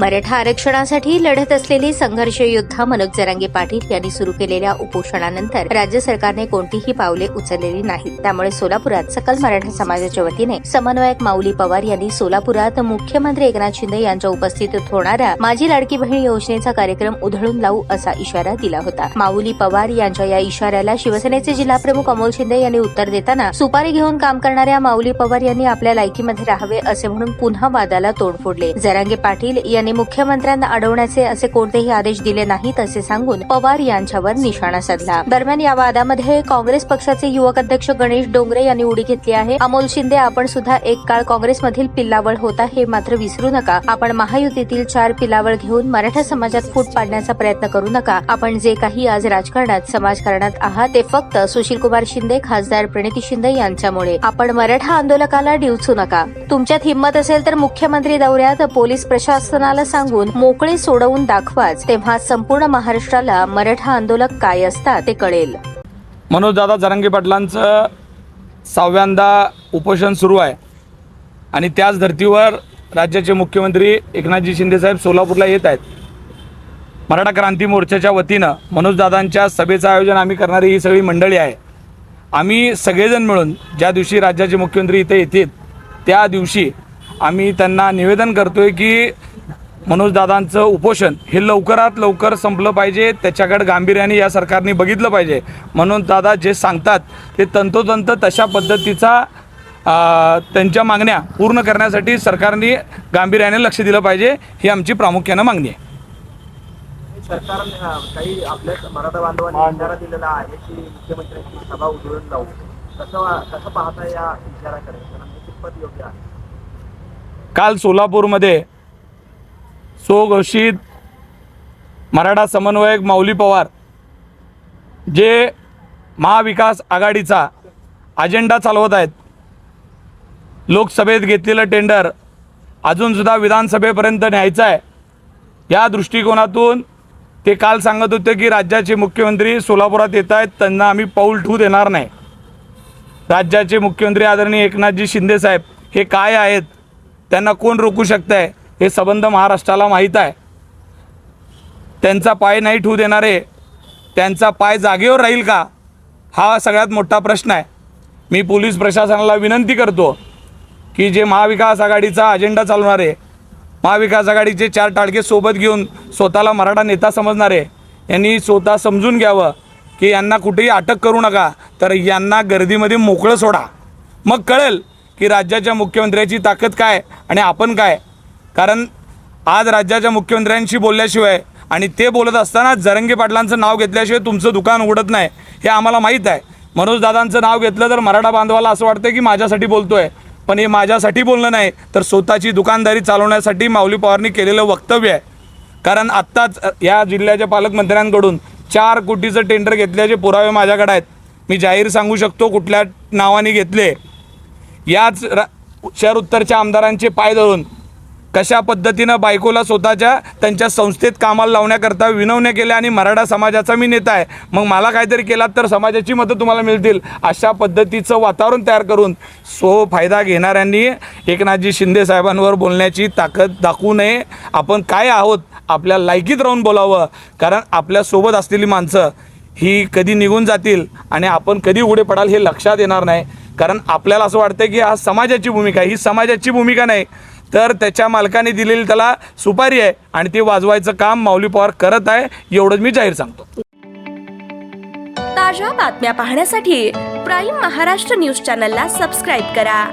मराठा आरक्षणासाठी लढत असलेली संघर्ष योद्धा मनोज जरांगे पाटील यांनी सुरू केलेल्या उपोषणानंतर राज्य सरकारने कोणतीही पावले उचललेली नाहीत। त्यामुळे सोलापुरात सकल मराठा समाजाच्या वतीने समन्वयक माऊली पवार यांनी सोलापुरात मुख्यमंत्री एकनाथ शिंदे यांच्या उपस्थितीत होणाऱ्या माझी लाडकी बहीण योजनेचा कार्यक्रम उधळून लावू असा इशारा दिला होता। माऊली पवार यांच्या या इशाऱ्याला शिवसेनेचे जिल्हाप्रमुख अमोल शिंदे यांनी उत्तर देताना सुपारी घेऊन काम करणाऱ्या माऊली पवार यांनी आपल्या लायकीमध्ये राहावे असे म्हणून पुन्हा वादाला तोंड फोडले। जरांगे पाटील यांनी मुख्यमंत्र्यांना अडवण्याचे असे कोणतेही आदेश दिले नाहीत असे सांगून पवार यांच्यावर निशाणा साधला। दरम्यान या वादामध्ये काँग्रेस पक्षाचे युवक अध्यक्ष गणेश डोंगरे यांनी उडी घेतली आहे। अमोल शिंदे, आपण सुद्धा एक काळ काँग्रेसमधील पिल्लावळ होता हे मात्र विसरू नका। आपण महायुतीतील 4 पिल्लावळ घेऊन मराठा समाजात फूट पाडण्याचा प्रयत्न करू नका। आपण जे काही आज राजकारणात समाजकारणात आहात ते फक्त सुशीलकुमार शिंदे, खासदार प्रणिती शिंदे यांच्यामुळे। आपण मराठा आंदोलकाला डिवचू नका। तुमच्यात हिंमत असेल तर मुख्यमंत्री दौऱ्यात पोलीस प्रशासनाला सांगून मोकळे सोडवून दाखवाच, तेव्हा संपूर्ण महाराष्ट्राला मराठा आंदोलक काय असतात ते कळेल। मनोज दादा जरांगे पाटलांचं 6व्यांदा उपोषण सुरू आहे आणि त्याच धर्तीवर राज्याचे मुख्यमंत्री एकनाथजी शिंदे साहेब सोलापूरला येत आहेत। मराठा क्रांती मोर्चाच्या वतीनं मनोज दादांच्या सभेचं आयोजन आम्ही करणारी ही सगळी मंडळी आहे। आम्ही सगळेजण मिळून ज्या दिवशी राज्याचे मुख्यमंत्री इथे येतील त्या दिवशी आम्ही त्यांना निवेदन करतोय की मनोज दादांचं उपोषण हे लवकरात लवकर संपलं पाहिजे, त्याच्याकडे गांभीर्याने या सरकारने बघितलं पाहिजे। मनोज दादा जे सांगतात ते तंतोतंत तशा पद्धतीचा त्यांच्या मागण्या पूर्ण करण्यासाठी सरकारने गांभीर्याने लक्ष दिलं पाहिजे, ही आमची प्रामुख्याने मागणी आहे। सरकारने काही आपल्या मराठा बांधवांनी इशारा दिलेला आहे की मुख्यमंत्र्यांची सभा उधळून लावू, कसं पाहता या इशाराकडे, कितपत योग्य आहे? काल सोलापूरमध्ये स्वघोषित मराठा समन्वयक माऊली पवार जे महाविकास आघाडीचा अजेंडा चालवत आहेत, लोकसभेत घेतलेलं टेंडर अजूनसुद्धा विधानसभेपर्यंत न्यायचं आहे, या दृष्टिकोनातून ते काल सांगत होते की राज्याचे मुख्यमंत्री सोलापुरात येत आहेत, त्यांना आम्ही पाऊल ठेवू देणार नाही। राज्याचे मुख्यमंत्री आदरणीय एकनाथजी शिंदे साहेब हे काय आहेत, त्यांना कोण रोखू शकतं आहे हे संबंध महाराष्ट्राला माहीत आहे। त्यांचा पाय नाही ठेवू देणारे, त्यांचा पाय जागेवर राहील का, हा सगळ्यात मोठा प्रश्न आहे। मी पोलीस प्रशासनाला विनंती करतो की जे महाविकास आघाडीचा अजेंडा चालवणारे, महाविकास आघाडीचे 4 टाळके सोबत घेऊन स्वतःला मराठा नेता समजणारे यांनी स्वतः समजून घ्यावं की यांना कुठेही अटक करू नका, तर यांना गर्दीमध्ये मोकळं सोडा, मग कळेल की राज्याच्या मुख्यमंत्र्याची ताकद काय आणि आपण काय। कारण आज राज्याच्या मुख्यमंत्र्यांशी बोलल्याशिवाय आणि ते बोलत असताना जरांगे पाटलांचं नाव घेतल्याशिवाय तुमचं दुकान उघडत नाही हे आम्हाला माहीत आहे। मनोज दादांचं नाव घेतलं तर मराठा बांधवाला असं वाटतं की माझ्यासाठी बोलतोय, पण हे माझ्यासाठी बोलणं नाही तर स्वतःची दुकानदारी चालवण्यासाठी माऊली पवारनी केलेलं वक्तव्य आहे। कारण आत्ताच या जिल्ह्याच्या पालकमंत्र्यांकडून 4 कोटीचं टेंडर घेतल्याचे पुरावे माझ्याकडे आहेत। मी जाहीर सांगू शकतो कुठल्या नावाने घेतले। याच शहर उत्तरच्या आमदारांचे पाय धरून कशा पद्धतीनं बायकोला स्वतःच्या त्यांच्या संस्थेत कामाला लावण्याकरता विनवण्या केल्या आणि मराठा समाजाचा मी नेता आहे, मग मला काहीतरी केलात तर समाजाची मतं तुम्हाला मिळतील, अशा पद्धतीचं वातावरण तयार करून फायदा घेणाऱ्यांनी एकनाथजी शिंदे साहेबांवर बोलण्याची ताकद दाखवू नये। आपण काय आहोत आपल्या लायकीत राहून बोलावं, कारण आपल्यासोबत असलेली माणसं ही कधी निघून जातील आणि आपण कधी उघडे पडाल हे लक्षात येणार नाही। कारण आपल्याला असं वाटतं की हा समाजाची भूमिका, ही समाजाची भूमिका नाही, तर त्याच्या मालकाने दिलेली त्याला सुपारी आहे आणि ते वाजवायचं काम माऊली पवार करत आहे, एवढंच मी जाहीर सांगतो। ताज्या बातम्या पाहण्यासाठी प्राईम महाराष्ट्र न्यूज चॅनलला सबस्क्राईब करा।